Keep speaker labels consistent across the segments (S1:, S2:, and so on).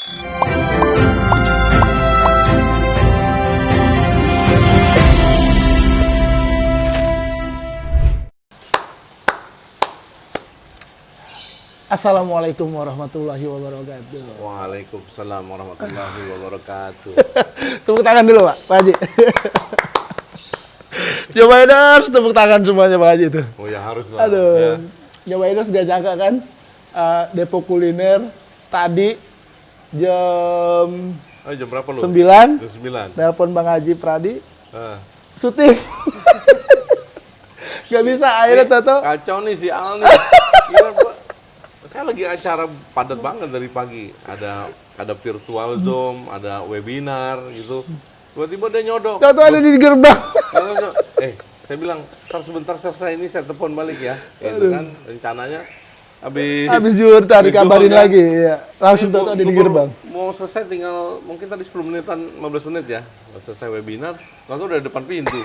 S1: Assalamualaikum warahmatullahi wabarakatuh.
S2: Waalaikumsalam warahmatullahi wabarakatuh.
S1: Tepuk tangan dulu Pak Haji. Jobainers, tepuk tangan semuanya Pak Haji itu.
S2: Oh ya harus lah.
S1: Aduh, Jobainers gak jangka kan? Depok Kuliner tadi jam
S2: Jam berapa lu?
S1: 9.
S2: Jam 9.
S1: Telepon Bang Haji Pradi. Syuting. Gak bisa, akhirnya Toto.
S2: Kacau nih si Al nih. Gila, saya lagi acara padat banget dari pagi. Ada virtual Zoom, ada webinar gitu. Tiba-tiba dia nyodok.
S1: Toto ada di gerbang.
S2: Saya bilang, ntar sebentar selesai ini saya telepon balik ya. Itu kan rencananya
S1: Habis juhur tadi dikabarin lagi. Ya. Langsung Toto ada di gerbang.
S2: Mau selesai tinggal mungkin tadi 10 menitan, 15 menit ya. Selesai webinar, lalu udah depan pintu.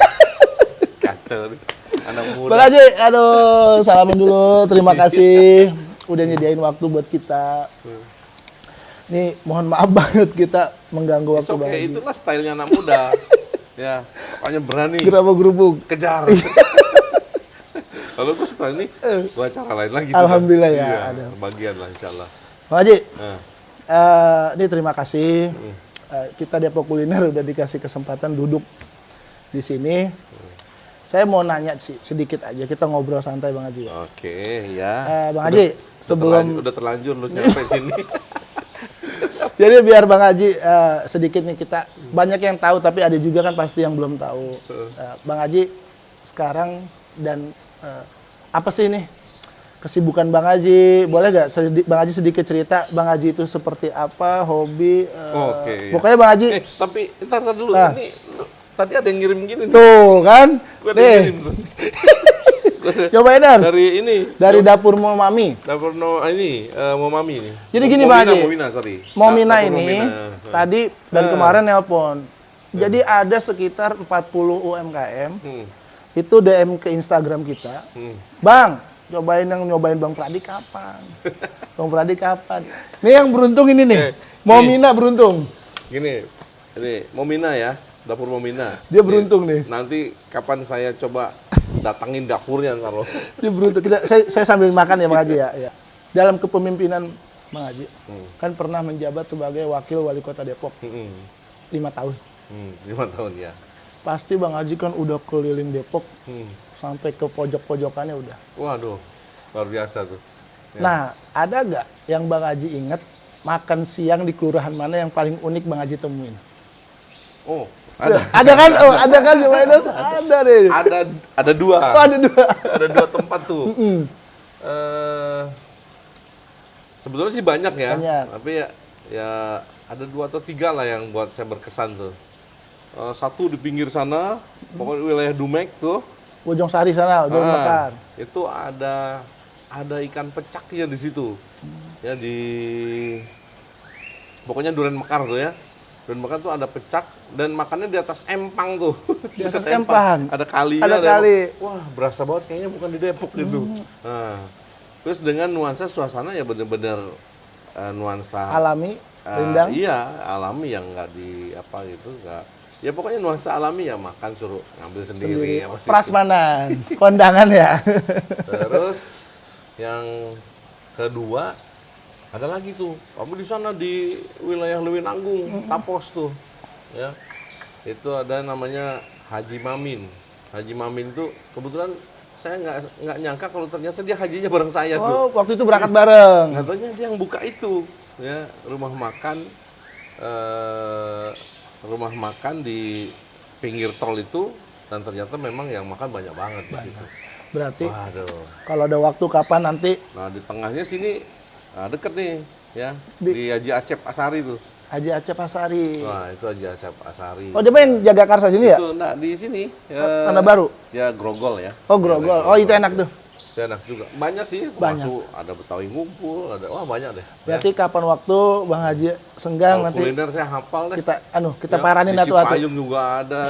S2: Kacau nih. Anak muda.
S1: Bang Haji, aduh, salaman dulu. Terima kasih udah nyediain waktu buat kita. Nih, mohon maaf banget kita mengganggu waktu Bang Haji.
S2: Itulah stylenya anak muda. Ya, pokoknya berani.
S1: Gerabak-gerubuk.
S2: Kejar. Lalu terus setelah ini, gua acara lain lagi.
S1: Alhamdulillah ya.
S2: Iya,
S1: ada.
S2: bagian lah insya Allah.
S1: Bang Haji, ini terima kasih. Kita Depok Kuliner udah dikasih kesempatan duduk di sini. Saya mau nanya sih sedikit aja, kita ngobrol santai Bang Haji.
S2: Oke, ya.
S1: Bang Haji, sebelum
S2: udah terlanjur lu nyampe sini.
S1: Jadi biar Bang Haji sedikit nih, kita banyak yang tahu tapi ada juga kan pasti yang belum tahu. Bang Haji sekarang dan apa sih nih kesibukan Bang Haji? Boleh nggak Bang Haji sedikit cerita Bang Haji itu seperti apa, hobi?
S2: Oke.
S1: Pokoknya Bang Haji.
S2: Tapi ntar dulu ini. Tadi ada yang ngirim gini nih.
S1: Tuh kan. Nih. Cobain dari dapur Mo Mami.
S2: Dapur Mo Mami nih.
S1: Jadi gini Bang Haji.
S2: Momina
S1: ini tadi dan kemarin nelpon. Jadi ada sekitar 40 UMKM. Itu DM ke Instagram kita. Bang, nyobain Bang Pradi kapan? Bang Pradi kapan? Nih yang beruntung ini nih. Momina beruntung.
S2: Gini. Ini Momina ya. Dapur Momina.
S1: Dia beruntung nih.
S2: Nanti kapan saya coba datangin dapurnya ntar lo.
S1: Dia beruntung. Saya sambil makan ya Bang Haji ya. Dalam kepemimpinan Bang Haji, kan pernah menjabat sebagai wakil wali kota Depok 5 tahun.
S2: 5 tahun ya.
S1: Pasti Bang Haji kan udah keliling Depok sampai ke pojok-pojokannya udah.
S2: Waduh, luar biasa tuh.
S1: Ya. Nah, ada nggak yang Bang Haji inget makan siang di kelurahan mana yang paling unik Bang Haji temuin?
S2: Oh,
S1: ada kan? Ada kan Jobainers? Ada deh.
S2: Ada dua.
S1: Oh, ada dua.
S2: Ada 2 tempat tuh. Sebetulnya sih banyak ya.
S1: Banyak.
S2: Tapi ya ada 2 atau 3 lah yang buat saya berkesan tuh. Satu di pinggir sana, pokoknya wilayah Dumek tuh.
S1: Bojong Sari sana, udah makan.
S2: Itu ada ikan pecaknya di situ. Ya pokoknya durian mekar tuh ya. Dan makan tuh ada pecak dan makannya di atas empang tuh.
S1: Di atas empang.
S2: Ada kali. Wah, berasa banget kayaknya bukan di Depok gitu. Nah, terus dengan nuansa suasana ya bener-bener nuansa
S1: alami, rindang.
S2: Iya, alami yang nggak gitu, nggak. Ya pokoknya nuansa alami ya, makan suruh ngambil sendiri.
S1: Prasmanan, kondangan ya.
S2: Terus yang kedua ada lagi tuh, kamu di sana di wilayah Lewinanggung, Tapos tuh, ya. Itu ada namanya Haji Mamin. Haji Mamin tuh kebetulan saya nggak nyangka kalau ternyata dia hajinya bareng saya tuh.
S1: Oh, waktu itu berangkat bareng.
S2: Katanya dia yang buka itu, ya, rumah makan di pinggir tol itu, dan ternyata memang yang makan banyak banget di situ.
S1: Berarti,
S2: waduh,
S1: kalau ada waktu kapan nanti?
S2: Nah di tengahnya sini. Nah, deket nih, ya, di Haji Acep Asari tuh.
S1: Haji Acep Asari.
S2: Wah, itu Haji Acep Asari.
S1: Oh, dia main jaga Karsa sini ya?
S2: Itu, nah, di sini.
S1: Tanah Baru?
S2: Ya, Grogol ya.
S1: Oh, Grogol. Oh, itu enak tuh.
S2: Itu enak juga. Banyak sih, termasuk ada Betawi ngumpul, wah banyak deh.
S1: Berarti ya. Kapan waktu Bang Haji senggang
S2: kalau
S1: nanti?
S2: Kuliner saya hafal deh.
S1: Kita paranin atu-atu.
S2: Di Cipayung juga ada.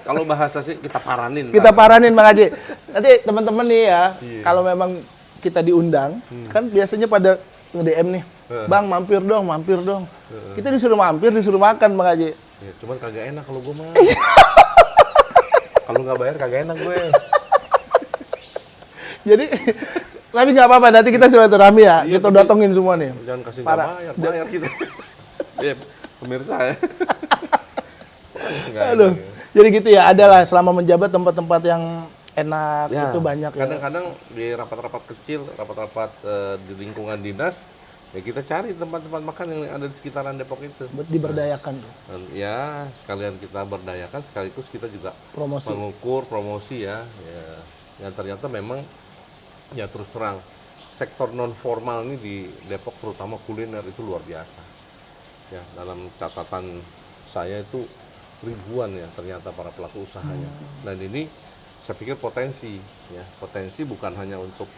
S2: Kalau bahasa sih kita paranin.
S1: Kita paranin Bang Haji. Nanti teman-teman nih ya, kalau memang kita diundang, kan biasanya pada nge-DM nih, Bang mampir dong. Kita disuruh mampir, disuruh makan Bang Haji.
S2: Ya, cuman kagak enak kalau gue mah. Kalau nggak bayar kagak enak gue.
S1: Jadi, tapi nggak apa-apa, nanti kita silaturahmi ya,
S2: Iya,
S1: kita datengin semua nih.
S2: Jangan kasih
S1: Parah.
S2: bayar kita. Ya, pemirsa ya. Nggak
S1: Aduh,
S2: enak ya.
S1: jadi gitu ya, adalah selama menjabat tempat-tempat yang enak,
S2: Ya,
S1: itu banyak ya.
S2: kadang-kadang di rapat-rapat kecil, rapat-rapat di lingkungan dinas, ya kita cari tempat-tempat makan yang ada di sekitaran Depok itu.
S1: Buat diberdayakan tuh,
S2: Dan ya sekalian kita berdayakan, sekaligus kita juga
S1: promosi.
S2: mengukur promosi ya. Yang ternyata memang ya terus terang sektor non formal ini di Depok terutama kuliner itu luar biasa. Ya, dalam catatan saya itu ribuan ya ternyata para pelaku usahanya. Dan ini saya pikir potensi bukan hanya untuk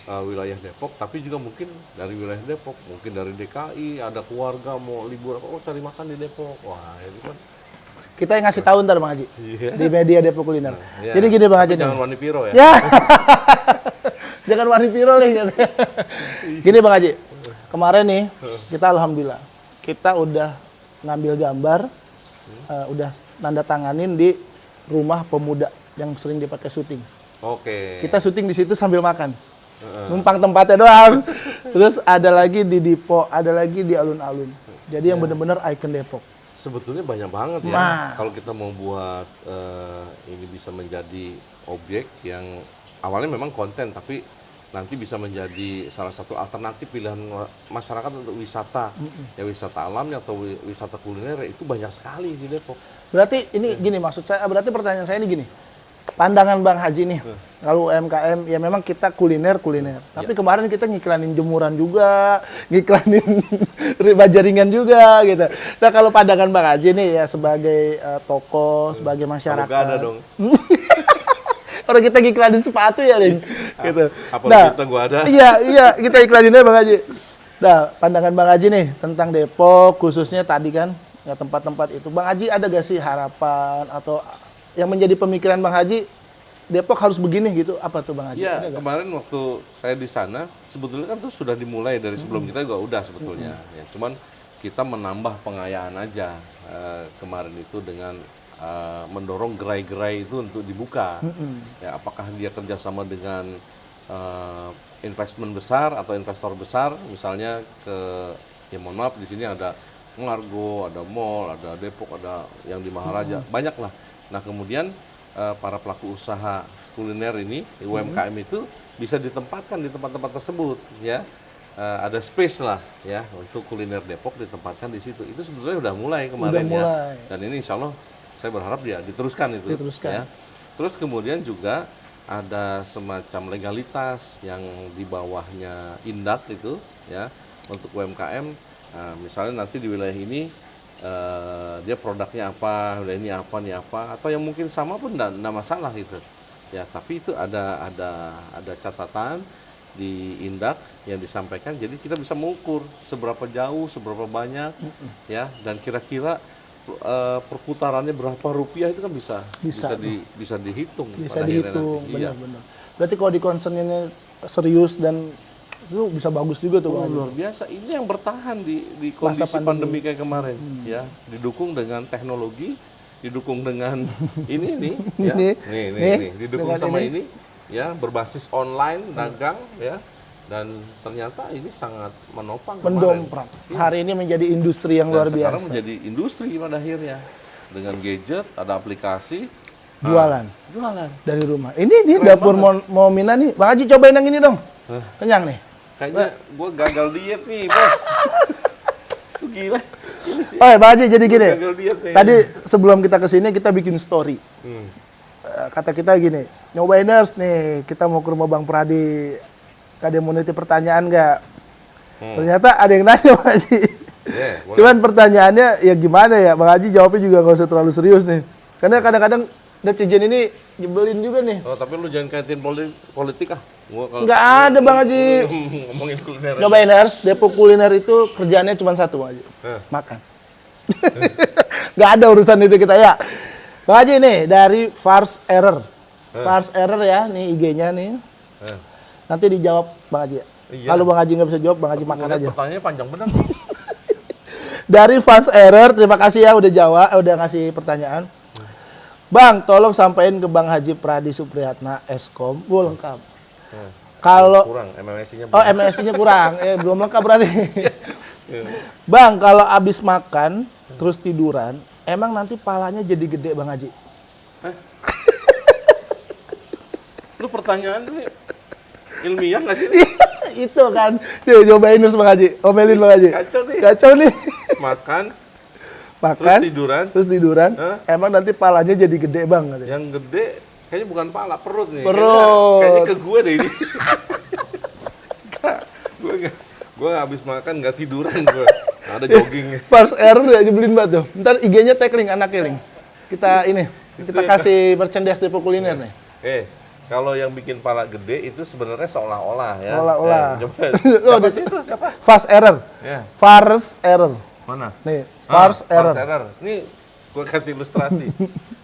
S2: wilayah Depok, tapi juga mungkin dari wilayah Depok, mungkin dari DKI, ada keluarga mau libur cari makan di Depok. Wah, itu kan.
S1: Kita yang ngasih tahu ntar Bang Haji,
S2: Iya.
S1: di media Depok Kuliner.
S2: Ya.
S1: Jadi gini Bang Haji nih.
S2: Jangan wani piro ya.
S1: Ya. Jangan warni piro nih. Gini Bang Haji, kemarin nih kita alhamdulillah kita udah ngambil gambar, udah nanda tanganin di rumah pemuda yang sering dipakai syuting.
S2: Oke.
S1: Kita syuting di situ sambil makan. Numpang tempatnya doang. Terus ada lagi di Dipo, ada lagi di alun-alun. Jadi yang benar-benar ikon Depok.
S2: Sebetulnya banyak banget ya.
S1: Nah.
S2: Kalau kita mau buat ini bisa menjadi objek yang awalnya memang konten, tapi nanti bisa menjadi salah satu alternatif pilihan masyarakat untuk wisata. Ya wisata alamnya atau wisata kuliner itu banyak sekali di Depok.
S1: Berarti ini gini maksud saya, berarti pertanyaan saya ini gini. Pandangan Bang Haji nih, kalau UMKM ya memang kita kuliner. Tapi kemarin kita ngiklanin jemuran juga, ngiklanin riba jaringan juga gitu. Nah kalau pandangan Bang Haji nih ya sebagai tokoh, sebagai masyarakat.
S2: Kalau nggak ada dong.
S1: Orang kita ngiklanin sepatu ya, Ling. Gitu.
S2: Apalagi kita gua ada.
S1: Iya, kita iklaninnya Bang Haji. Nah, pandangan Bang Haji nih tentang Depok, khususnya tadi kan, ya tempat-tempat itu. Bang Haji ada gak sih harapan atau yang menjadi pemikiran Bang Haji, Depok harus begini gitu, apa tuh Bang Haji?
S2: Iya,
S1: Ada nggak?
S2: kemarin waktu saya di sana, sebetulnya kan tuh sudah dimulai dari sebelum kita juga udah sebetulnya. Ya, cuman kita menambah pengayaan aja kemarin itu dengan mendorong gerai-gerai itu untuk dibuka. Ya, apakah dia kerjasama dengan investment besar atau investor besar, misalnya ya mohon maaf di sini ada Ngargo, ada mall, ada Depok, ada yang di Maharaja, banyak lah. Nah kemudian para pelaku usaha kuliner ini, UMKM itu bisa ditempatkan di tempat-tempat tersebut, ya. Ada space lah, ya, untuk kuliner Depok ditempatkan di situ. Itu sebetulnya udah mulai kemarin
S1: Udah mulai.
S2: ya. Dan ini insya Allah saya berharap ya diteruskan itu.
S1: Diteruskan.
S2: Ya. Terus kemudian juga ada semacam legalitas yang di bawahnya Indak itu, ya, untuk UMKM. Nah, misalnya nanti di wilayah ini dia produknya apa, udah ini apa, nih apa, atau yang mungkin sama pun enggak masalah gitu. Ya, tapi itu ada catatan di Indak yang disampaikan, jadi kita bisa mengukur seberapa jauh, seberapa banyak, ya, dan kira-kira perputarannya berapa rupiah itu kan bisa dihitung.
S1: Bisa
S2: pada akhirnya
S1: dihitung,
S2: nanti. Iya.
S1: benar-benar. Berarti kalau di concernnya serius dan itu bisa bagus juga tuh Bang Haji.
S2: Luar biasa. Ini yang bertahan di
S1: Masa
S2: kondisi pandemi kayak kemarin, ya. Didukung dengan teknologi, didukung dengan ini nih, ya. Nih, didukung
S1: dengan
S2: sama ini, ya, berbasis online, dagang, ya. Dan ternyata ini sangat menopang
S1: Mendomprak.
S2: kemarin.
S1: Hari ini menjadi industri yang
S2: Dan
S1: luar
S2: sekarang
S1: biasa.
S2: menjadi industri pada akhirnya. Dengan gadget, ada aplikasi,
S1: Jualan
S2: jualan.
S1: dari rumah. Ini dapur mau Mina nih. Bang Haji cobain yang ini dong. Kenyang nih.
S2: Kayaknya gue gagal diet nih, bos. Tuh gila. Ini sih.
S1: Oh, Bang Haji jadi gini.
S2: Gagal diet nih.
S1: Tadi sebelum kita kesini kita bikin story. Kata kita gini, nyobainers nih, kita mau ke rumah Bang Pradi. Ada yang mau nitip pertanyaan nggak? Ternyata ada yang nanya Bang Haji.
S2: Yeah, boleh.
S1: Cuman pertanyaannya ya gimana ya, Bang Haji jawabnya juga nggak usah terlalu serius nih. Karena kadang-kadang netizen ini nyebelin juga nih.
S2: Oh, tapi lu jangan kaitin politik ah. Gua kalau
S1: Nggak ada Bang Haji.
S2: ngomongin kuliner.
S1: Nyobainers, Depok Kuliner itu kerjaannya cuma satu Bang Haji. Makan. Nggak ada urusan itu kita ya. Bang Haji nih dari Fars Error. Fars Error ya, nih IG-nya nih. Nanti dijawab Bang Haji.
S2: Iya.
S1: Kalau Bang Haji nggak bisa jawab, Bang Haji makan
S2: Lihat
S1: aja.
S2: Pertanyaannya panjang benar.
S1: Dari Fans Error, terima kasih ya udah jawab, udah ngasih pertanyaan. Bang, tolong sampaikan ke Bang Haji Pradi Supriyatna Eskom, lengkap. Kalau
S2: Kurang, MMSI-nya
S1: oh MSI-nya kurang, belum lengkap berarti. Bang, kalau abis makan terus tiduran, emang nanti palanya jadi gede Bang Haji?
S2: Lu pertanyaan ini ilmiah nggak sih?
S1: Itu kan, yuk cobain terus Bang Haji, omelin Bang Haji.
S2: Kacau nih.
S1: Kacau nih.
S2: Makan,
S1: Makan,
S2: terus tiduran.
S1: Hah? Emang nanti palanya jadi gede Bang? Katanya.
S2: Yang gede kayaknya bukan pala, perut nih.
S1: Perut.
S2: Kayaknya ke gue deh ini. Gue nggak habis makan nggak tiduran gue. Ada jogging.
S1: Fans Error ya nyebelin banget tuh. Ntar IG-nya tag link, anaknya link. Kita ini, kita kasih merchandise Depo Kuliner nih.
S2: Kalau yang bikin pala gede itu sebenarnya seolah-olah ya.
S1: Seolah-olah.
S2: Coba.
S1: Oh,
S2: Siapa sih itu? Siapa?
S1: Fans Error.
S2: Ya.
S1: Fars Error.
S2: Mana?
S1: Nih, Fars Error.
S2: Fars error. Ini gue kasih ilustrasi.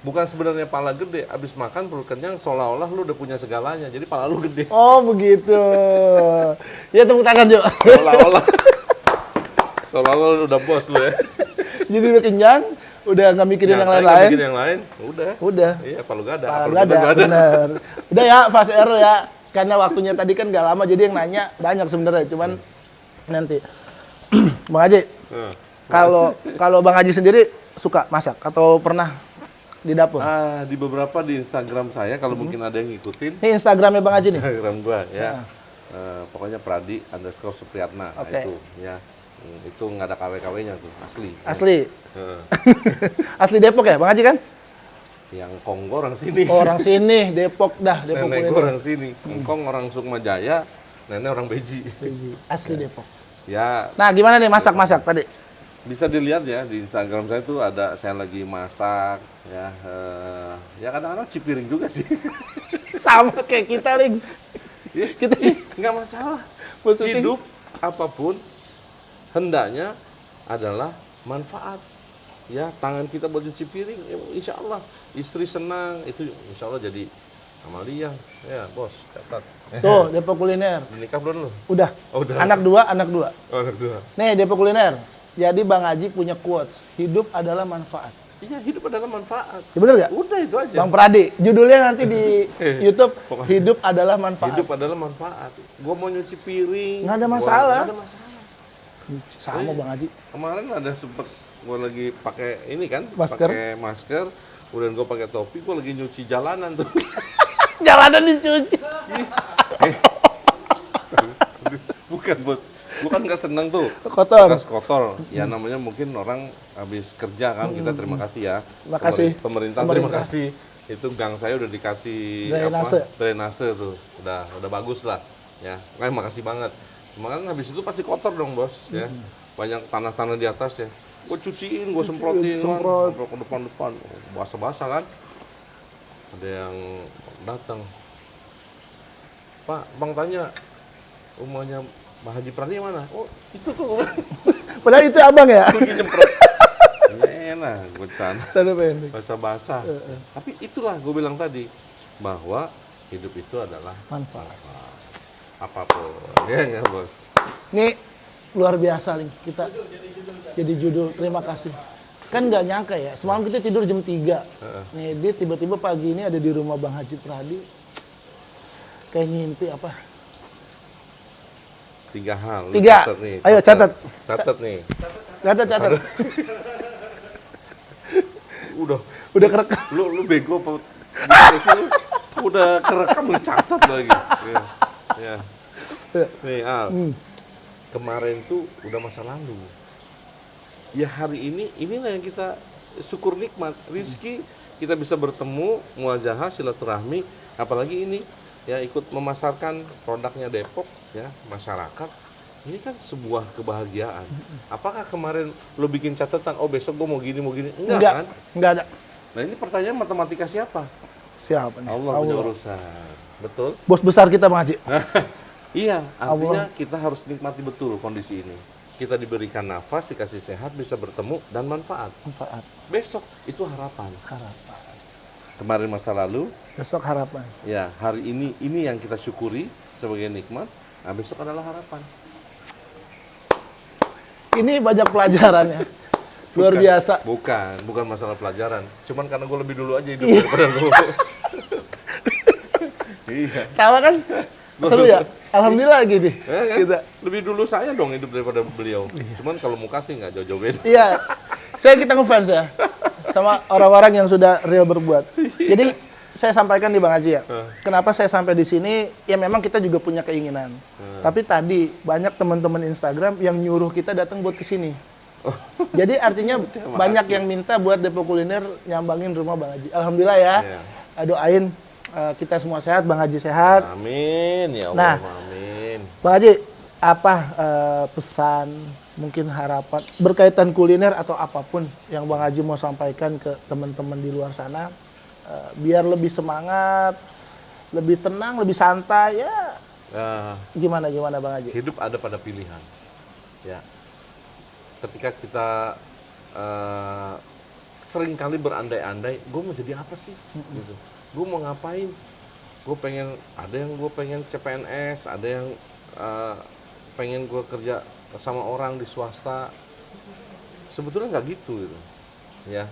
S2: Bukan sebenarnya pala gede, abis makan perut kenyang seolah-olah lu udah punya segalanya. Jadi pala lu gede.
S1: Oh, begitu. Ya tepuk tangan, Jo.
S2: Seolah-olah. Seolah-olah lu udah bos lu ya.
S1: Jadi udah kenyang, udah nggak mikirin yang
S2: Nggak
S1: lain-lain.
S2: bikin yang lain, udah.
S1: Udah.
S2: Iya, palu gak ada.
S1: Paling
S2: Palu
S1: nggak ada,
S2: nggak
S1: bener. Udah ya, Fans Error ya. Karena waktunya tadi kan nggak lama, jadi yang nanya banyak sebenarnya. Cuman nanti. Bang Haji, kalau Bang Haji sendiri suka masak atau pernah di dapur?
S2: Di beberapa di Instagram saya, kalau mungkin ada yang ngikutin.
S1: Ini Instagramnya Bang Haji nih.
S2: Instagram gua ya. Pokoknya Pradi_Supriyatna. Nah,
S1: Oke.
S2: itu ya. Itu nggak ada KW-KW-nya tuh, asli.
S1: Asli.
S2: Heeh.
S1: Asli Depok ya, Bang Haji kan?
S2: Yang Konggo orang sini.
S1: Oh, orang sini, Depok dah, Depok
S2: Nenek
S1: Kuliner.
S2: gua orang sini. Engkong orang Sukmajaya, nenek orang Beji.
S1: Asli Depok.
S2: Ya,
S1: Nah, gimana nih masak-masak tadi?
S2: bisa dilihat ya di Instagram saya tuh ada saya lagi masak ya. Ya kadang-kadang cipiring juga sih.
S1: Sama kayak kita, Ling. Kita
S2: Nggak masalah.
S1: Maksudnya-
S2: Hidup apapun hendaknya adalah manfaat. Ya, tangan kita buat cuci piring, ya, insya Allah istri senang, itu insya Allah jadi Amalia. Ya, bos, catat.
S1: Tuh, Depok Kuliner.
S2: Menikah belum lu?
S1: Udah.
S2: Oh, udah.
S1: Anak dua, anak dua.
S2: Oh, anak dua.
S1: Nih, Depok Kuliner. Jadi Bang Haji punya quotes, hidup adalah manfaat.
S2: Iya, hidup adalah manfaat.
S1: Ya bener nggak?
S2: Udah itu aja.
S1: Bang Pradi, judulnya nanti di YouTube,
S2: Pokoknya.
S1: hidup adalah manfaat.
S2: Hidup adalah manfaat. Gua mau nyuci piring.
S1: Nggak ada masalah.
S2: Nggak ada masalah.
S1: Sama Bang Haji.
S2: Kemarin ada sempet gua lagi pakai ini kan,
S1: Masker.
S2: pakai masker. Kemudian gua pakai topi, gua lagi nyuci jalanan tuh.
S1: Jalanan dicuci.
S2: Bukan bos, gua kan nggak seneng tuh.
S1: Kotor.
S2: Bekas kotor. Ya namanya mungkin orang habis kerja kan, kita terima kasih ya.
S1: Terima kasih.
S2: Pemerintah terima kasih. Itu gang saya udah dikasih
S1: Drainase.
S2: drainase tuh. Udah bagus lah. Ya, makasih banget. Cuma kan habis itu pasti kotor dong bos. Ya, banyak tanah-tanah di atas ya. Gue cuciin, gue semprotin,
S1: semprot.
S2: semprot ke depan-depan, basah-basah kan. Ada yang datang, Pak, Bang tanya, rumahnya Mbak Haji Pradi mana? Oh, itu tuh.
S1: Padahal itu abang ya?
S2: Gue lagi nyemprot. Enak, gue sana.
S1: Tanda pendek.
S2: Basah-basah. Tapi itulah gue bilang tadi, bahwa hidup itu adalah
S1: Manfaat.
S2: apapun. Ya nggak bos?
S1: Ini luar biasa nih kita jadi judul. Terima kasih. Kan nggak nyangka ya, semalam kita tidur jam 3. Nih dia tiba-tiba pagi ini ada di rumah Bang Haji Pradi. Kayak ngimpi apa?
S2: 3 hal. Lu
S1: 3.
S2: catat nih,
S1: Ayo catat.
S2: Catat nih.
S1: Catat.
S2: Udah
S1: kerekam.
S2: lu bego apa? Gimana sih lu? Udah kerekam lu catat lagi. Ya. Nih Al. Kemarin tuh udah masa lalu. Ya hari ini inilah yang kita syukur nikmat. Rizki kita bisa bertemu, muajahah, silaturahmi, apalagi ini ya ikut memasarkan produknya Depok ya, masyarakat. Ini kan sebuah kebahagiaan. Apakah kemarin lo bikin catatan, oh besok gue mau gini. Enggak kan?
S1: Enggak ada.
S2: Nah ini pertanyaan matematika siapa?
S1: Siapa nih?
S2: Allah punya urusan. Betul?
S1: Bos besar kita Bang Haji.
S2: Iya, artinya kita harus nikmati betul kondisi ini. Kita diberikan nafas, dikasih sehat, bisa bertemu, dan manfaat.
S1: Manfaat.
S2: Besok itu harapan.
S1: Harapan.
S2: Kemarin masa lalu,
S1: Besok harapan.
S2: ya hari ini yang kita syukuri sebagai nikmat. Nah, besok adalah harapan.
S1: Ini banyak pelajarannya. Luar biasa.
S2: Bukan masalah pelajaran. Cuman karena gue lebih dulu aja hidup daripada lu. Iya.
S1: Tawa kan? Seru ya? Alhamdulillah gini.
S2: Kan?
S1: Kita.
S2: Lebih dulu saya dong hidup daripada beliau. Cuman kalau muka sih nggak jauh-jauh beda.
S1: Iya. Kita ngefans ya. Sama orang-orang yang sudah real berbuat. Jadi saya sampaikan di Bang Haji ya. Kenapa saya sampai di sini? Ya memang kita juga punya keinginan. Tapi tadi banyak teman-teman Instagram yang nyuruh kita datang buat ke sini. Jadi artinya banyak yang minta buat Depo Kuliner nyambangin rumah Bang Haji. Alhamdulillah ya. Doain kita semua sehat, Bang Haji sehat.
S2: Amin ya
S1: Nah,
S2: Allah, amin.
S1: Bang Haji, apa pesan, mungkin harapan berkaitan kuliner atau apapun yang Bang Haji mau sampaikan ke teman-teman di luar sana biar lebih semangat, lebih tenang, lebih santai ya. Gimana Bang Haji?
S2: Hidup ada pada pilihan. Ya. Ketika kita sering kali berandai-andai, gue mau jadi apa sih? Gitu. Gue mau ngapain? Ada yang gue pengen CPNS, ada yang pengen gue kerja sama orang di swasta. Sebetulnya nggak gitu. Ya.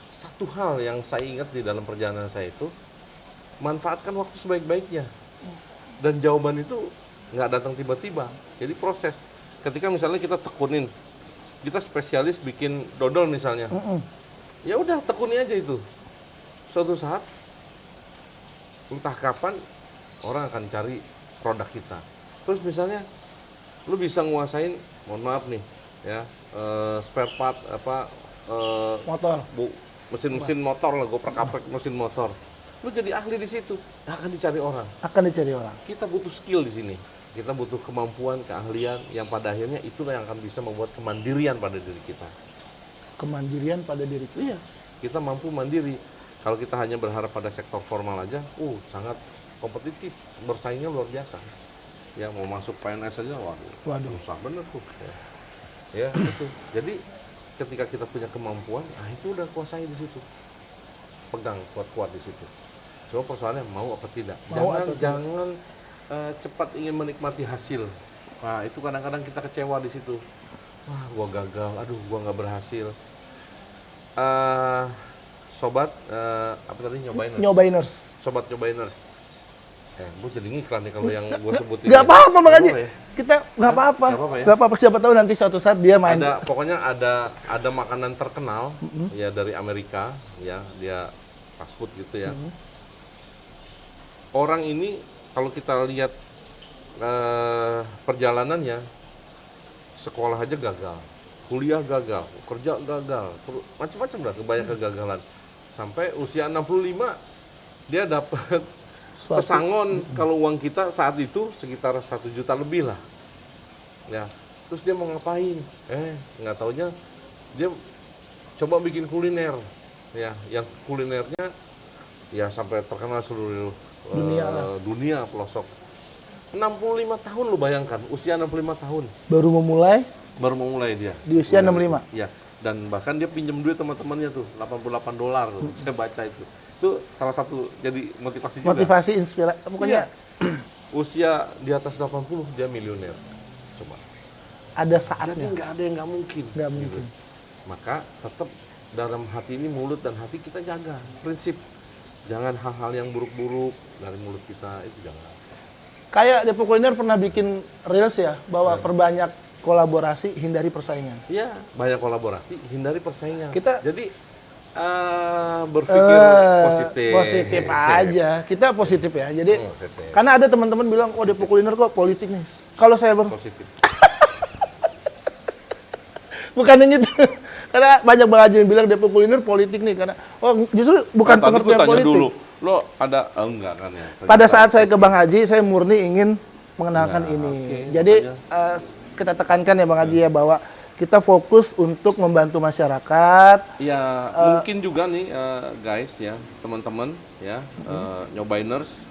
S2: Satu hal yang saya ingat di dalam perjalanan saya itu, manfaatkan waktu sebaik-baiknya. Dan jawaban itu nggak datang tiba-tiba. Jadi proses. Ketika misalnya kita tekunin, kita spesialis bikin dodol misalnya, ya udah tekuni aja itu. Suatu saat, entah kapan orang akan cari produk kita. Terus misalnya, lu bisa nguasain, mohon maaf nih, ya spare part
S1: Motor.
S2: Mesin motor lah, goprak-gaprak mesin motor. Lu jadi ahli di situ, akan dicari orang. Kita butuh skill di sini. Kita butuh kemampuan, keahlian yang pada akhirnya itulah yang akan bisa membuat kemandirian pada diri kita.
S1: Kemandirian pada diri kita.
S2: Iya, kita mampu mandiri. Kalau kita hanya berharap pada sektor formal aja, sangat kompetitif, bersaingnya luar biasa. Ya mau masuk PNS aja, waduh, susah bener tuh. Ya itu. Jadi ketika kita punya kemampuan, itu udah kuasai di situ. Pegang kuat-kuat di situ. Cuma persoalannya mau apa tidak. Jangan cepat ingin menikmati hasil. Nah, itu kadang-kadang kita kecewa di situ. Wah, gua gagal. Aduh, gua nggak berhasil. Sobat, apa tadi
S1: Nyobainers.
S2: Sobat nyobainers. Gue jadi ngiklan nih kalau yang gue sebutin.
S1: Gak apa-apa Bang Haji.
S2: Ya?
S1: Kita nggak apa-apa.
S2: Ya?
S1: Gak apa-apa. Siapa tahu nanti suatu saat dia main.
S2: Pokoknya ada makanan terkenal ya dari Amerika, ya dia fast food gitu ya. Orang ini kalau kita lihat perjalanannya, sekolah aja gagal, kuliah gagal, kerja gagal, macam-macam lah, banyak kegagalan. Sampai usia 65 dia dapat pesangon kalau uang kita saat itu sekitar 1 juta lebih lah. Ya, terus dia mau ngapain? Nggak taunya dia coba bikin kuliner. Ya, yang kulinernya ya sampai terkenal seluruh dunia pelosok. 65 tahun lo bayangkan, usia 65 tahun.
S1: Baru memulai
S2: dia.
S1: Di usia 65?
S2: Iya, dan bahkan dia pinjam duit teman-temannya tuh, $88 tuh. Saya baca itu. Itu salah satu jadi motivasi juga.
S1: Motivasi, inspirasi, pokoknya.
S2: Usia di atas 80 dia miliuner. Coba.
S1: Ada saatnya.
S2: Jadi nggak ada yang nggak mungkin.
S1: Nggak mungkin.
S2: Maka tetap dalam hati ini, mulut dan hati kita jaga. Prinsip. Jangan hal-hal yang buruk-buruk dari mulut kita, itu jangan.
S1: Kayak Depo Kuliner pernah bikin reels ya, bahwa perbanyak kolaborasi, hindari persaingan.
S2: Iya, banyak kolaborasi, hindari persaingan.
S1: Jadi
S2: berpikir positif.
S1: Positif aja. Kita positif ya. Jadi karena ada teman-teman bilang, Depo Kuliner kok politik nih. Kalau saya
S2: positif.
S1: Bukan yang itu. Karena banyak banget yang bilang Depo Kuliner politik nih, karena justru bukan pengertian politik.
S2: Dulu, lo ada enggak kan ya?
S1: Pada saat saya ke Bang Haji, saya murni ingin mengenalkan ini. Jadi kita tekankan ya Bang Haji ya, bahwa kita fokus untuk membantu masyarakat.
S2: Ya, mungkin juga nih guys ya, teman-teman ya, nyobainers,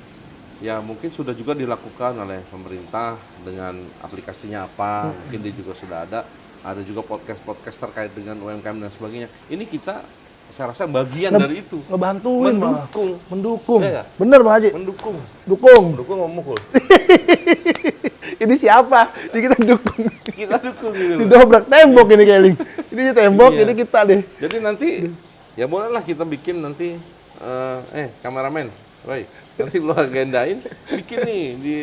S2: ya mungkin sudah juga dilakukan oleh pemerintah dengan aplikasinya apa, mungkin dia juga sudah ada juga podcast-podcast terkait dengan UMKM dan sebagainya. Ini kita saya rasa bagian dari itu.
S1: Ngebantuin malah. Mendukung.
S2: Iya nggak?
S1: Bener Bang Haji.
S2: Mendukung.
S1: Dukung.
S2: Mendukung memukul.
S1: Ini siapa? Ini kita dukung.
S2: Kita dukung gitu.
S1: Didobrak tembok ini Keling. Ini tembok,
S2: Iya.
S1: ini kita deh.
S2: Jadi nanti ya bolehlah kita bikin nanti kameramen, Roy, nanti lo agendain bikin nih di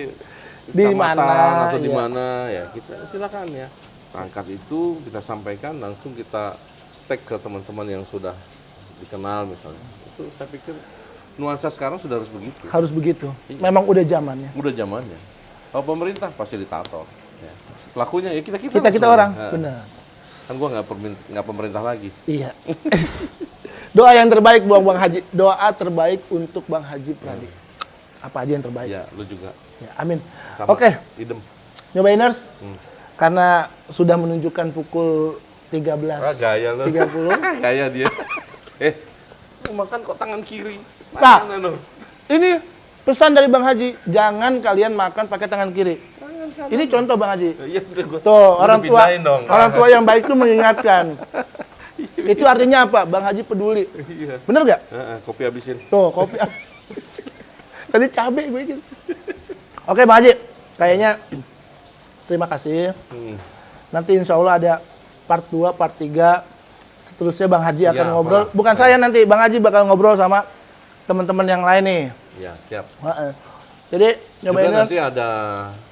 S2: kecamatan
S1: mana,
S2: atau di
S1: iya.
S2: mana ya kita silakan ya. Angkat itu kita sampaikan langsung kita tag ke teman-teman yang sudah dikenal misalnya. Itu saya pikir nuansa sekarang sudah harus begitu.
S1: Harus begitu.
S2: Iya.
S1: Memang udah zamannya.
S2: Udah zamannya. Kalau pemerintah fasilitator, ya. Pelakunya ya kita
S1: Kita
S2: semua.
S1: orang.
S2: Nah,
S1: Benar.
S2: kan gua nggak pemerintah lagi.
S1: Iya. Doa yang terbaik buat Bang Haji. Doa terbaik untuk Bang Haji Pradi. Apa aja yang terbaik?
S2: Ya, lu juga.
S1: Ya, amin.
S2: Sama.
S1: Oke,
S2: Idem.
S1: Nyobainers. Karena sudah menunjukkan pukul 13.
S2: Ah, gaya lo.
S1: 30.
S2: Gaya dia. Lu makan kok tangan kiri.
S1: Pak.
S2: Tangan anu.
S1: Ini pesan dari Bang Haji, jangan kalian makan pakai tangan kiri. Ini contoh Bang Haji.
S2: Iya, udah gua.
S1: Tuh,
S2: gua
S1: orang tua
S2: dipindahin dong.
S1: orang tua yang baik itu mengingatkan. Itu artinya apa? Bang Haji peduli.
S2: Iya.
S1: Bener nggak?
S2: Kopi habisin.
S1: Tuh, kopi. Tadi cabai gue bikin. Oke, Bang Haji. Kayaknya terima kasih. Nanti insya Allah ada part 2, part 3. Seterusnya Bang Haji akan
S2: Ya,
S1: ngobrol.
S2: malah.
S1: Bukan saya nanti, Bang Haji bakal ngobrol sama teman-teman yang lain nih.
S2: Ya, siap.
S1: Heeh. Jadi,
S2: Juga
S1: nyobainers.
S2: nanti ada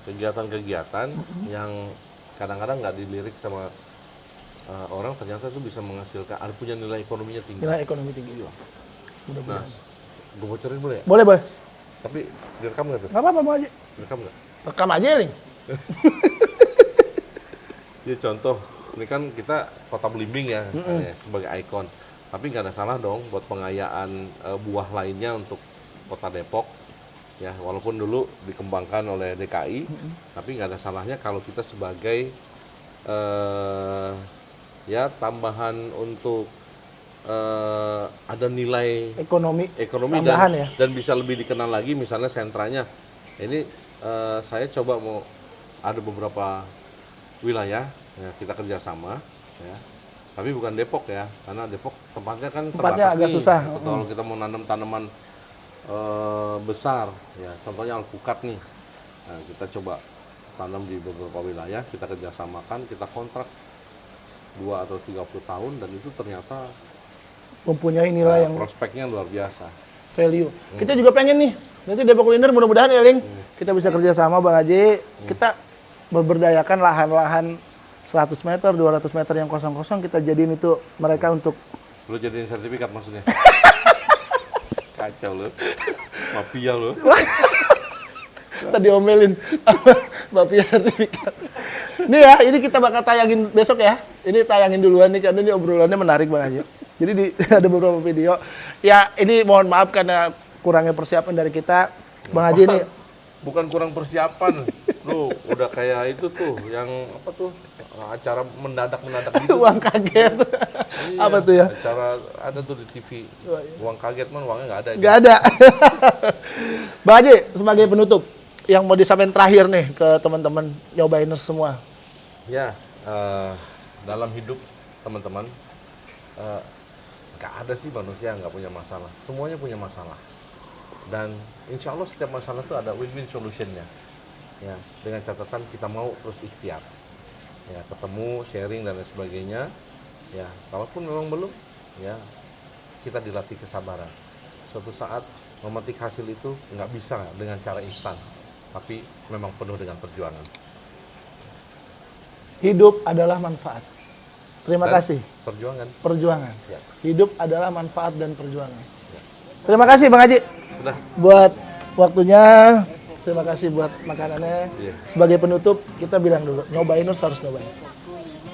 S2: kegiatan-kegiatan yang kadang-kadang nggak dilirik sama orang, ternyata itu bisa menghasilkan, ada punya nilai ekonominya tinggi.
S1: Nilai ekonomi tinggi.
S2: Nah,
S1: Mudah-mudahan.
S2: gue bocorin boleh ya?
S1: Boleh, boleh.
S2: Tapi direkam nggak tuh?
S1: Nggak apa-apa, Bang Haji.
S2: Direkam nggak?
S1: Rekam aja, Ling.
S2: Ya contoh, ini kan kita kota belimbing ya, sebagai ikon. Tapi nggak ada salah dong buat pengayaan buah lainnya untuk kota Depok. Ya, walaupun dulu dikembangkan oleh DKI, tapi nggak ada salahnya kalau kita sebagai ya tambahan untuk ada nilai
S1: Ekonomi
S2: dan,
S1: tambahan ya.
S2: dan bisa lebih dikenal lagi, misalnya sentranya. Ini saya coba mau ada beberapa wilayah ya, kita kerjasama ya, tapi bukan Depok ya, karena Depok tempatnya kan
S1: Tempatnya
S2: terbatas
S1: agak
S2: nih.
S1: susah.
S2: Kalau kita mau nanam tanaman besar ya, contohnya alpukat nih, nah, kita coba tanam di beberapa wilayah, kita kerjasamakan, kita kontrak 2 atau 30 tahun, dan itu ternyata
S1: Mempunyai nilai yang
S2: prospeknya luar biasa.
S1: value. Kita juga pengen nih, nanti Depok Kuliner mudah-mudahan ya, Ling. Kita bisa kerjasama Bang Haji. Kita berberdayakan lahan-lahan 100 meter, 200 meter yang kosong-kosong, kita jadiin itu mereka untuk
S2: Lu jadiin sertifikat maksudnya? Kacau lu. Mafia lu.
S1: tadi omelin Bapia sertifikat. Ini ya, ini kita bakal tayangin besok ya. Ini tayangin duluan nih, karena ini obrolannya menarik Bang Haji. Jadi ada beberapa video. Ya, ini mohon maaf karena kurangnya persiapan dari kita. Bang Haji ini
S2: Bukan kurang persiapan. Lu udah kayak itu tuh, yang apa tuh? Acara mendadak-mendadak gitu.
S1: uang kaget.
S2: Iya,
S1: Apa tuh ya?
S2: Acara ada tuh di TV. Uang kaget man, uangnya nggak ada.
S1: Nggak ada. Bang Haji, sebagai penutup, yang mau disampaikan terakhir nih ke teman-teman nyobainers semua.
S2: Ya, dalam hidup teman-teman, nggak ada sih manusia yang nggak punya masalah. Semuanya punya masalah. Dan insya Allah setiap masalah itu ada win-win solutionnya. Ya, dengan catatan kita mau terus ikhtiar. Ya, ketemu, sharing dan lain sebagainya. Ya, kalaupun memang belum, ya kita dilatih kesabaran. Suatu saat memetik hasil itu nggak bisa dengan cara instan, tapi memang penuh dengan perjuangan.
S1: Hidup adalah manfaat. Terima
S2: Dan
S1: kasih.
S2: Perjuangan.
S1: Perjuangan.
S2: Ya.
S1: Hidup adalah manfaat dan perjuangan. Terima kasih Bang Haji
S2: Udah.
S1: buat waktunya. Terima kasih buat makanannya.
S2: Iya.
S1: Sebagai penutup, kita bilang dulu, nyobainers harus nyobain.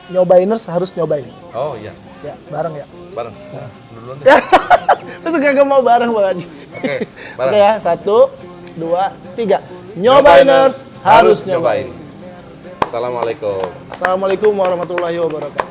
S1: Nyobainers harus nyobain.
S2: Oh iya,
S1: Ya, bareng ya.
S2: bareng. Duluan deh.
S1: Terus gak mau bareng Bang Haji.
S2: Oke, bareng.
S1: Oke ya, 1, 2, 3. Nyobainers harus nyobain.
S2: Assalamualaikum.
S1: Assalamualaikum warahmatullahi wabarakatuh.